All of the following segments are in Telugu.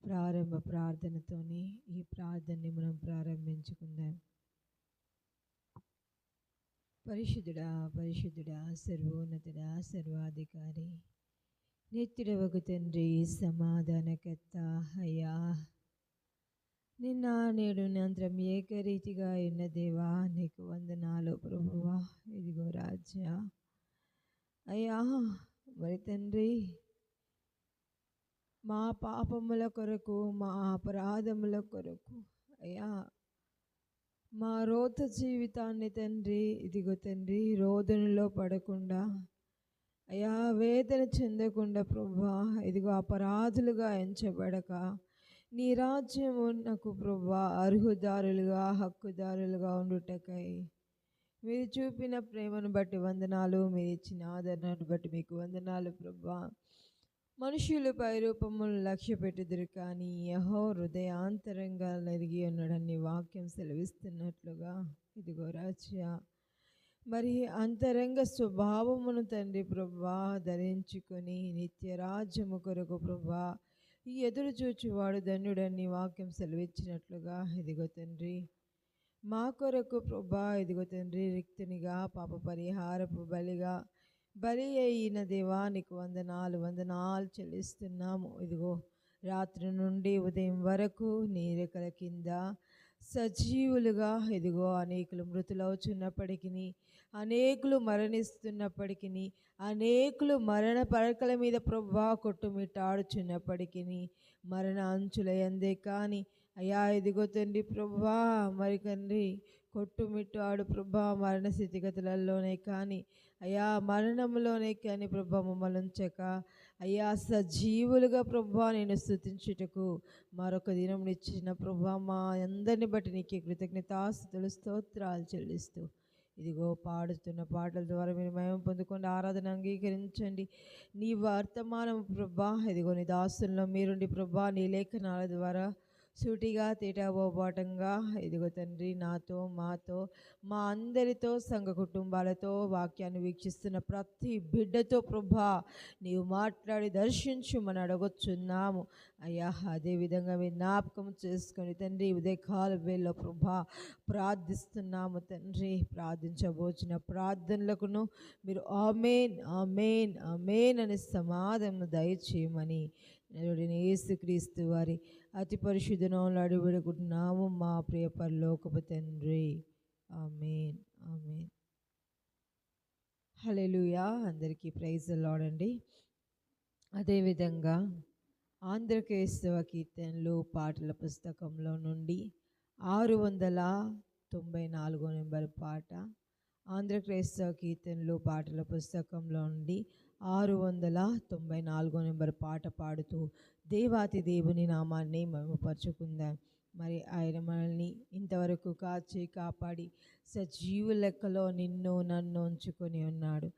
ప్రారంభ ప్రార్థనతోని ఈ ప్రార్థనని మనం ప్రారంభించుకుందాం. పరిశుద్ధుడా, పరిశుద్ధుడా, సర్వోన్నతుడా, సర్వాధికారి, నిత్యుడవగు తండ్రి, సమాధానకర్త అయ్యా, నిన్న నేడు నిరంతరం ఏకరీతిగా ఉన్న దేవా, నీకు వందనాలు ప్రభువా. ఇదిగో రాజ్యా అయ్యా, మరి తండ్రి, మా పాపముల కొరకు, మా అపరాధముల కొరకు అయ్యా, మా రోత జీవితాన్ని తండ్రి, ఇదిగో తండ్రి, రోదనలో పడకుండా అయ్యా, వేదన చెందకుండా ప్రభువా, ఇదిగో అపరాధులుగా ఎంచబడక నీ రాజ్యమునకు ప్రభువా అర్హుదారులుగా, హక్కుదారులుగా ఉండుటకై మీరు చూపిన ప్రేమను బట్టి వందనాలు, మీరు ఇచ్చిన ఆదరణను బట్టి మీకు వందనాలు ప్రభువా. మనుషులు పై రూపములను లక్ష్య పెట్టుదురు, కానీ యెహోవా హృదయాంతరంగా నెరిగి ఉన్నాడని వాక్యం సెలవిస్తున్నట్లుగా ఇదిగో రాజ్యా, మరి అంతరంగ స్వభావమును తండ్రి ప్రభువా ధరించుకొని నిత్య రాజ్యము కొరకు ప్రభువా ఈ ఎదురు చూచువాడు ధన్యుడని వాక్యం సెలవిచ్చినట్లుగా ఇదిగో తండ్రి, మా కొరకు ప్రభువా ఇదిగో తండ్రి, రిక్తునిగా పాప పరిహారపు బలి అయిన దేవానికి వందనాలు చెల్లిస్తున్నాము. ఇదిగో రాత్రి నుండి ఉదయం వరకు నీ రెక్కల కింద సజీవులుగా ఇదిగో అనేకులు మృతులవుచున్నప్పటికీ, అనేకులు మరణిస్తున్నప్పటికీ, అనేకులు మరణ పడకల మీద ప్రభువా కొట్టుమిట్టాడుచున్నప్పటికీ, మరణ అంచుల యందే కానీ అయ్యా ఇదిగో తండ్రి ప్రభువా, మరి తండ్రి కొట్టుమిట్టాడు ప్రభా మరణ స్థితిగతులలోనే కానీ అయ్యా, మరణంలోనే కానీ ప్రభా మమ్మల్ని ఉంచక అయ్యా సజీవులుగా ప్రభా నేను స్తుతించుటకు మరొక దినం ఇచ్చిన ప్రభా మా అందరిని బట్టి నీకే కృతజ్ఞతాస్తుతులు స్తోత్రాలు చెల్లిస్తూ ఇదిగో పాడుతున్న పాటల ద్వారా మీరు మహిమ పొందుకొని ఆరాధన అంగీకరించండి. నీ వర్తమానం ప్రభా ఇదిగో నీ దాసుల్లో మీరుండి ప్రభా నీ లేఖనాల ద్వారా సూటిగా తేటాబోబాటంగా ఇదిగో తండ్రి నాతో, మాతో, మా అందరితో, సంఘ కుటుంబాలతో, వాక్యాన్ని వీక్షిస్తున్న ప్రతి బిడ్డతో ప్రభా నీవు మాట్లాడి దర్శించుమని అడగొచ్చున్నాము అయ్యా. అదేవిధంగా మీరు జ్ఞాపకం చేసుకొని తండ్రి ఉదయకాల వేళలో ప్రభా ప్రార్థిస్తున్నాము తండ్రి. ప్రార్థించబోచిన ప్రార్థనలకును మీరు ఆమేన్ ఆమేన్ ఆమేన్ అని సమాధానం దయచేయమని యేసుక్రీస్తు వారి అతి పరిశుద్ధ నామములో అడిగి వేడుకుంటున్నాము మా ప్రియ పరలోకపు తండ్రి. ఆమేన్ ఆమేన్. హల్లెలూయా. అందరికీ ప్రైజ్ ది లార్డ్ అండి. అదేవిధంగా ఆంధ్ర క్రైస్తవ కీర్తనలు పాటల పుస్తకంలో నుండి 694 నెంబర్ పాట, ఆంధ్ర క్రైస్తవ కీర్తనలు పాటల పుస్తకంలో నుండి 694 నెంబర్ పాట పాడుతూ దేవాతి దేవుని నామాన్ని మహిమపరచుకుందాం. మరి ఆయన మనల్ని ఇంతవరకు కాచి కాపాడి సజీవు లెక్కలో నిన్ను నన్ను ఉంచుకొని ఉన్నాడు.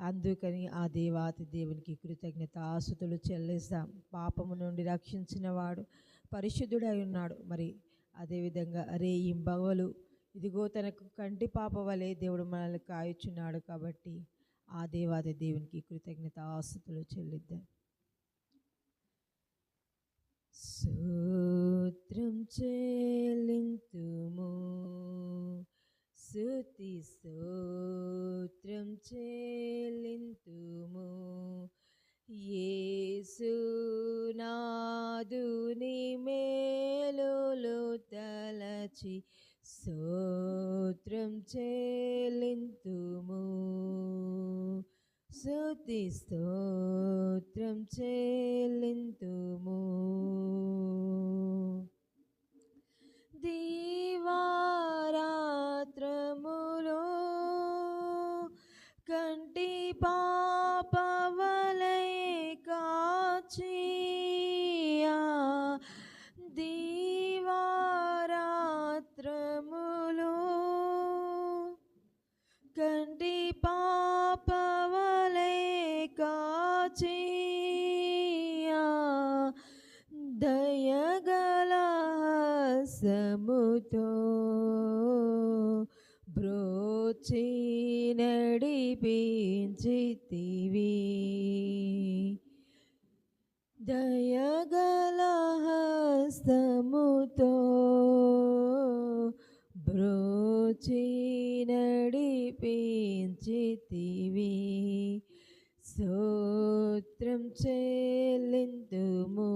అందుకని ఆ దేవాతి దేవునికి కృతజ్ఞతాస్తుతులు చెల్లిస్తాం. పాపము నుండి రక్షించిన వాడు పరిశుద్ధుడై ఉన్నాడు. మరి అదేవిధంగా రేయింబవలు ఇదిగో తనకు కంటి పాప వలె దేవుడు మనల్ని కాయుచున్నాడు. కాబట్టి ఆ దేవాది దేవునికి కృతజ్ఞతాస్తుతులు చెల్లిద్దాం. స్తోత్రం చెల్లింతుము, స్తుతి స్తోత్రం చెల్లింతుము, యేసునాథుని మేలులు తలచి స్తోత్రం చెల్లింతుము, స్తుతి స్తోత్రం చెల్లింతుము. దీవారాత్రములో కంటి పాపవలే కాచియా, దీవారాత్రములో కంటి పాపవలే కాచియా, దయగల హస్తముతో బ్రోచి నడిపించితివి, దయగల హస్తముతో బ్రోచి నడిపించితివి. స్తోత్రం చెల్లింతుము,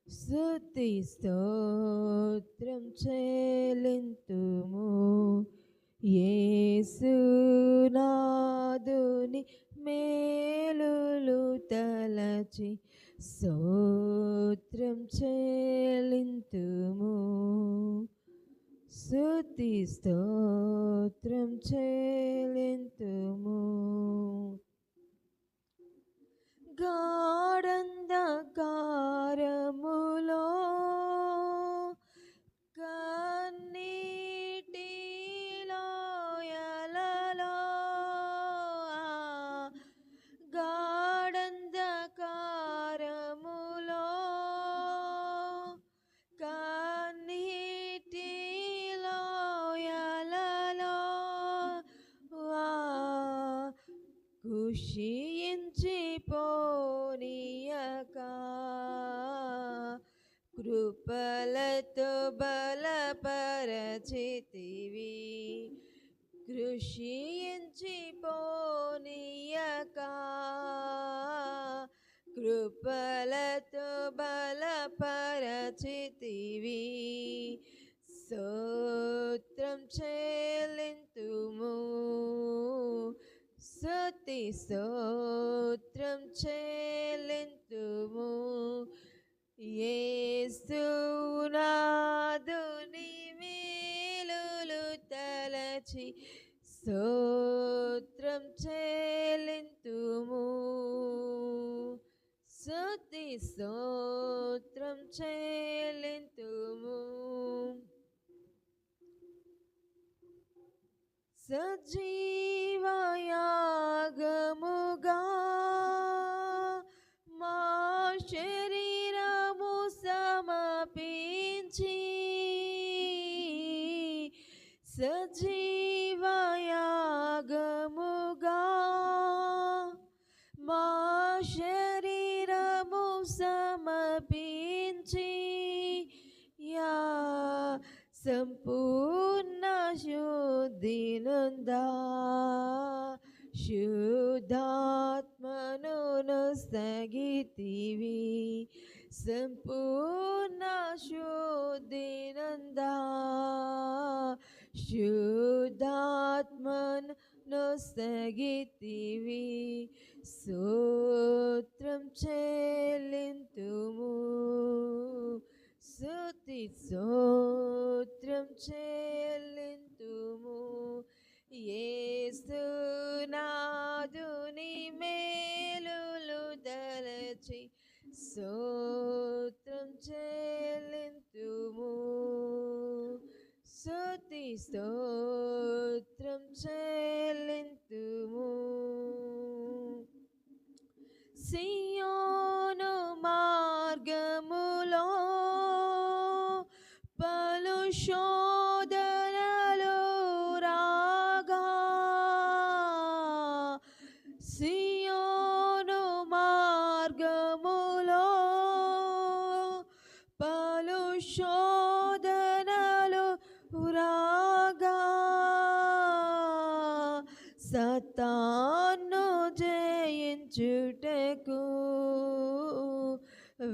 స్తుతి స్తోత్రం చెల్లింతుము. యేసునాథుని మేలులు తలచి స్తోత్రం చెల్లింతుము, స్తుతి స్తోత్రం చెల్లింతుము. గాఢంధకారములో కన్నీటి లోయలలో గాఢంధకారములో కన్నీటి లోయలలో కుషించిపోనీయక కృపలతో బలపరచితివి. కృషించిపోనీయక కృపలతో బలపరచితివి. స్తోత్రం చెల్లింతుము, స్తుతి స్తోత్రం చెల్లింతుము. యేసునాథుని మేలులు తలచి స్తోత్రం చెల్లింతుము, స్తుతి స్తోత్రం చెల్లింతుము. సజీవయాగముగా మా శరీరము సమర్పించి, సజీవయాగముగా మా శరీరము సమర్పించి సంపూర్ణ శుద్ధి నొందా శుద్ధాత్మను నొసగితివి. సంపూర్ణ శుద్ధి నందా శుద్ధాత్మను నొసగితివి. స్తోత్రం చెల్లింతుము, స్తుతి స్తోత్రం చెల్లింతుము. యేసునాథుని మేలులు తలచి స్తోత్రం చెల్లింతుము, స్తుతి స్తోత్రం చెల్లింతుము. సియోను మార్గములో పలు శోధనలు రాగా, సియోను మార్గములో పలు శోధనలు రాగా, సతాను జయించుటకు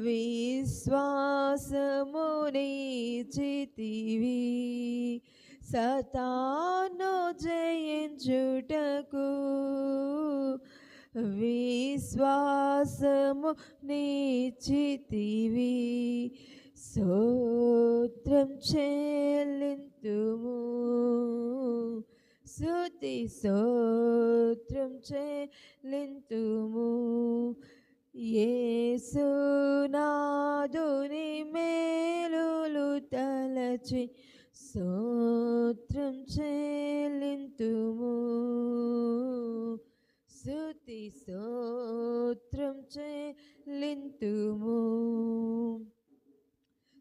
విశ్వాసమునిచ్చితివి. సతాను జయించుటకు విశ్వాసమునిచ్చితివి. స్తోత్రం చెల్లింతుము, స్తుతి స్తోత్రం చెల్లింతుము. యేసునాథుని మేలులు తలచి స్తోత్రం చెల్లింతుము, స్తుతి స్తోత్రం చెల్లింతుము.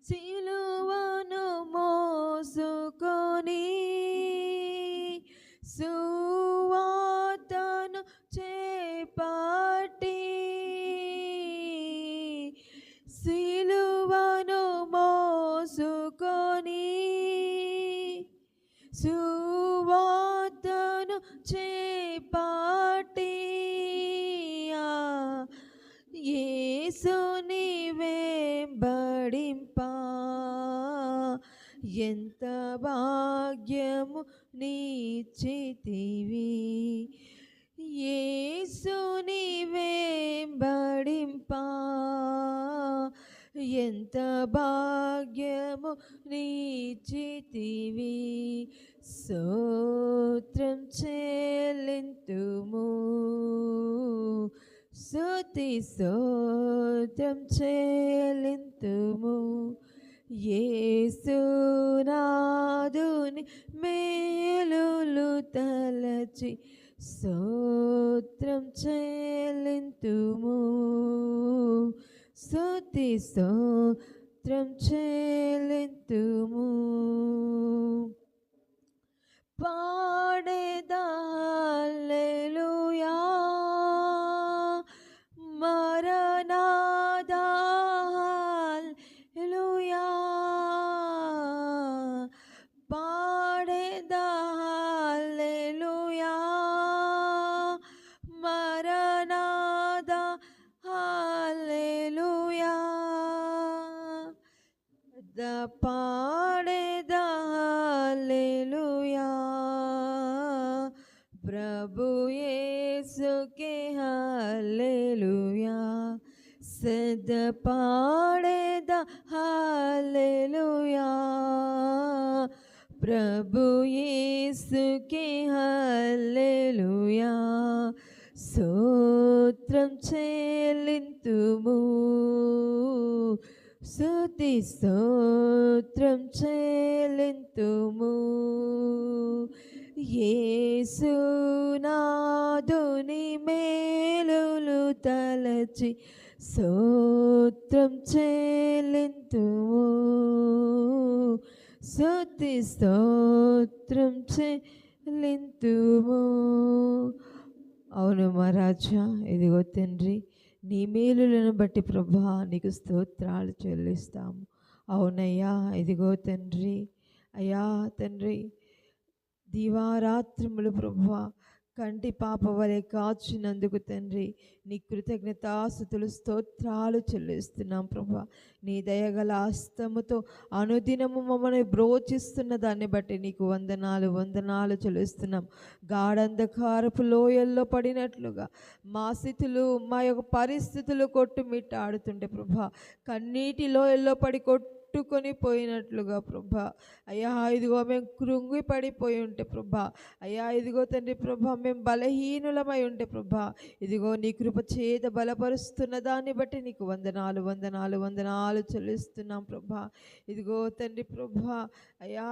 సిలువను మోసుకొని సువార్తను చేపట్టి, సిలువ సువార్తను చేపట్టి యేసుని వెంబడింప ఎంత భాగ్యము నీచితివి. యేసుని వెంబడింప ఎంత భాగ్యము నీచితివి. స్తోత్రం చెల్లింతుము, స్తుతి స్తోత్రం చెల్లింతుము. యేసునాథుని మేలులు తలచి స్తోత్రం చెల్లింతుము, స్తుతి స్తోత్రం చెల్లింతుము. పాడేదా హల్లెలూయా, మరణాదా హల్లెలూయా, పాడేదా హల్లెలూయా, మరణాదా హల్లెలూయా, పాడేదా హల్లెలూయా, ప్రభు యేసుకే హల్లెలూయా, సదా పాడేదా హల్లెలూయా, ప్రభు యేసుకే హల్లెలూయా. స్తోత్రం చెల్లింతుము, స్తుతి స్తోత్రం చెల్లింతుము. యేసునాథుని మేలులు తలచి స్తోత్రం చెల్లింతుము, స్తుతి స్తోత్రం చెల్లింతుము. అవును మా రాజా, ఇదిగో తండ్రి, నీ మేలులను బట్టి ప్రభా నీకు స్తోత్రాలు చెల్లిస్తాము. అవునయ్యా, ఇదిగో తండ్రి, అయ్యా తండ్రి, దివారాత్రములు ప్రభా కంటి పాప వలె కాచినందుకు తండ్రి నీ కృతజ్ఞతాస్తుతులు స్తోత్రాలు చెల్లిస్తున్నాం ప్రభా. నీ దయగల హస్తముతో అనుదినము మమ్మల్ని బ్రోచిస్తున్న దాన్ని బట్టి నీకు వందనాలు చెల్లిస్తున్నాం. గాఢంధకారపు లోయల్లో పడినట్లుగా మా స్థితులు, మా యొక్క పరిస్థితులు కొట్టుమిట్టాడుతుంటే ప్రభా, కన్నీటి లోయల్లో పడి కొట్టుకొని పోయినట్లుగా ప్రభా, అయ్యా ఇదిగో మేము కృంగి పడిపోయి ఉంటే ప్రభా, అయ్యా ఇదిగో తండ్రి ప్రభా, మేము బలహీనులమై ఉంటే ప్రభా, ఇదిగో నీ కృప చేత బలపరుస్తున్న దాన్ని బట్టి నీకు వందనాలు చెల్లిస్తున్నాం ప్రభా. ఇదిగో తండ్రి ప్రభా, అయ్యా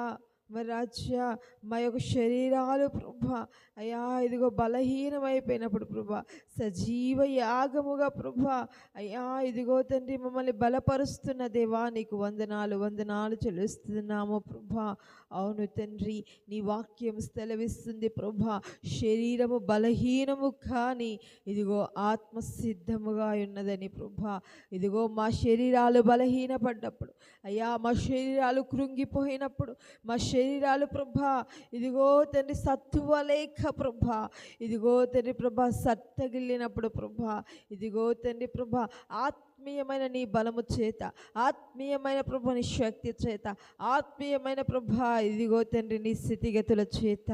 మరి రాజ్యా, మా యొక్క శరీరాలు ప్రభా, అయ్యా ఇదిగో బలహీనమైపోయినప్పుడు ప్రభా, సజీవ యాగముగా ప్రభా, అయ్యా ఇదిగో తండ్రి మమ్మల్ని బలపరుస్తున్న దేవా నీకు వందనాలు చెల్లిస్తున్నాము ప్రభా. అవును తండ్రి, నీ వాక్యం సెలవిస్తుంది ప్రభా, శరీరము బలహీనము కానీ ఇదిగో ఆత్మ సిద్ధముగా ఉన్నదని ప్రభా. ఇదిగో మా శరీరాలు బలహీనపడ్డప్పుడు, అయ్యా మా శరీరాలు కృంగిపోయినప్పుడు, మా శరీరాలు ప్రభా ఇదిగో తండ్రి సత్తువ లేక ప్రభా, ఇదిగో తండ్రి ప్రభా సత్తగిల్లినప్పుడు ప్రభా, ఇదిగో తండ్రి ప్రభా ఆత్మీయమైన నీ బలము చేత, ఆత్మీయమైన ప్రభా నీ శక్తి చేత, ఆత్మీయమైన ప్రభా ఇదిగో తండ్రి నీ స్థితిగతుల చేత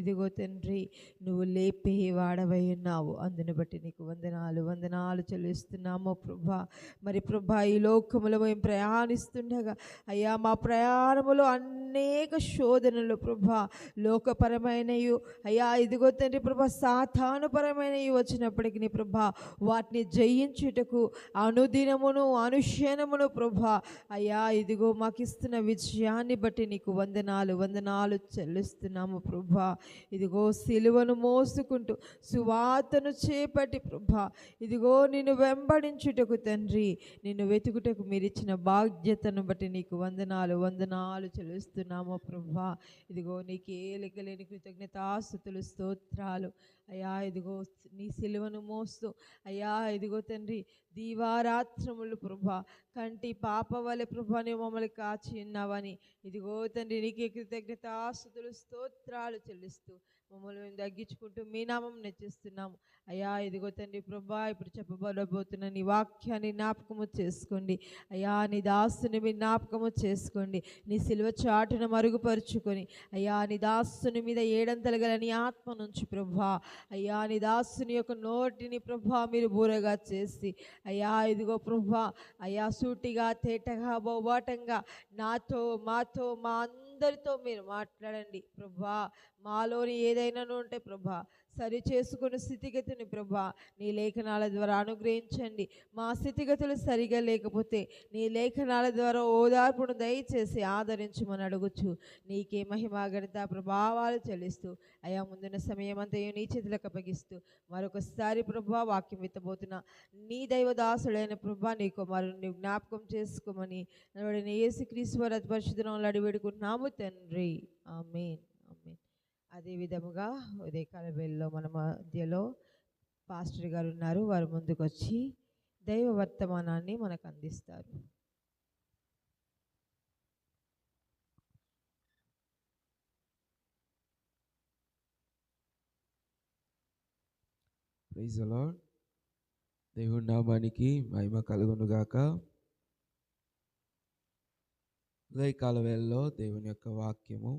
ఇదిగో తండ్రి నువ్వు లేపే వాడవై ఉన్నావు. అందుని బట్టి నీకు వందనాలు చెల్లిస్తున్నాము ప్రభా. మరి ప్రభా ఈ లోకములో మేము ప్రయాణిస్తుండగా అయ్యా మా ప్రయాణములో అనేక శోధనలు ప్రభా, లోకపరమైనవి అయ్యా ఇదిగో తండ్రి ప్రభా సాతానుపరమైనవి వచ్చినప్పటికీ ప్రభా వాటిని జయించుటకు అనుదినమును అనుక్షణమును ప్రభా అయ్యా ఇదిగో మాకు ఇస్తున్న విజయాన్ని బట్టి నీకు వందనాలు చెల్లిస్తున్నాము ప్రభా. ఇదిగో సిలువను మోసుకుంటూ సువార్తను చేపట్టి ప్రభా ఇదిగో నిన్ను వెంబడించుటకు తండ్రి, నిన్ను వెతుకుటకు మీరు ఇచ్చిన బాధ్యతను బట్టి నీకు వందనాలు చెల్లిస్తున్నాము ప్రభా. ఇదిగో నీకే లెక్కలేని కృతజ్ఞతాస్తుతులు స్తోత్రాలు అయ్యా. ఇదిగో నీ సిలువను మోస్తూ అయ్యా ఇదిగో తండ్రి దీవారాత్రములు ప్రభా కంటి పాప వలె ప్రభా నీవు మమ్మల్ని కాచి ఉన్నావని ఇదిగో తండ్రి నీకే కృతజ్ఞతాస్తుతులు స్తోత్రాలు చెల్లిస్తూ మమ్మల్ని మేము తగ్గించుకుంటూ మీ నామం నెచ్చిస్తున్నాము. అయ్యా ఇదిగో తండ్రి ప్రభా ఇప్పుడు చెప్పబడబోతున్న నీ వాక్యాన్ని జ్ఞాపకము చేసుకోండి. అయ్యా నీ దాసుని మీ జ్ఞాపకము చేసుకోండి. నీ సిలువ చాటును మరుగుపరుచుకొని అయ్యా నీ దాసుని మీద ఏడంతలు గల నీ ఆత్మ నుంచి ప్రభా అయ్యా నీ దాసుని యొక్క నోటిని ప్రభా మీరు బూరగా చేసి అయ్యా ఇదిగో ప్రభా అయ్యా సూటిగా తేటగా బౌబాటంగా నాతో మాతో మా అందరితో మీరు మాట్లాడండి ప్రభా. మాలోని ఏదైనా ఉంటే ప్రభా సరి చేసుకున్న స్థితిగతిని ప్రభా నీ లేఖనాల ద్వారా అనుగ్రహించండి. మా స్థితిగతులు సరిగా లేకపోతే నీ లేఖనాల ద్వారా ఓదార్పును దయచేసి ఆదరించమని అడుగుచు నీకే మహిమ ఘనత ప్రభావాలు చెల్లిస్తూ అయా ముందున్న సమయం అంతయు నీ చేతులకు అప్పగిస్తూ మరొకసారి ప్రభా వాక్యం ఎత్తబోతున్న నీ దైవదాసుడైన ప్రభా నీ కుమారుని జ్ఞాపకం చేసుకోమని నడువడిన యేసుక్రీస్తు వారి అతి పరిశుద్ధ నామములో అడిగి వేడుకుంటున్నాము తండ్రి. ఆమేన్. ఆమేన్. అదే విధముగా ఉదయకాల వేళలో మన మధ్యలో పాస్టర్ గారు ఉన్నారు. వారు ముందుకు వచ్చి దైవ వర్తమానాన్ని మనకు అందిస్తారు. Praise the Lord. దేవుని నామానికి మహిమ కలుగును గాక. ఉదయకాల వేళలో దేవుని యొక్క వాక్యము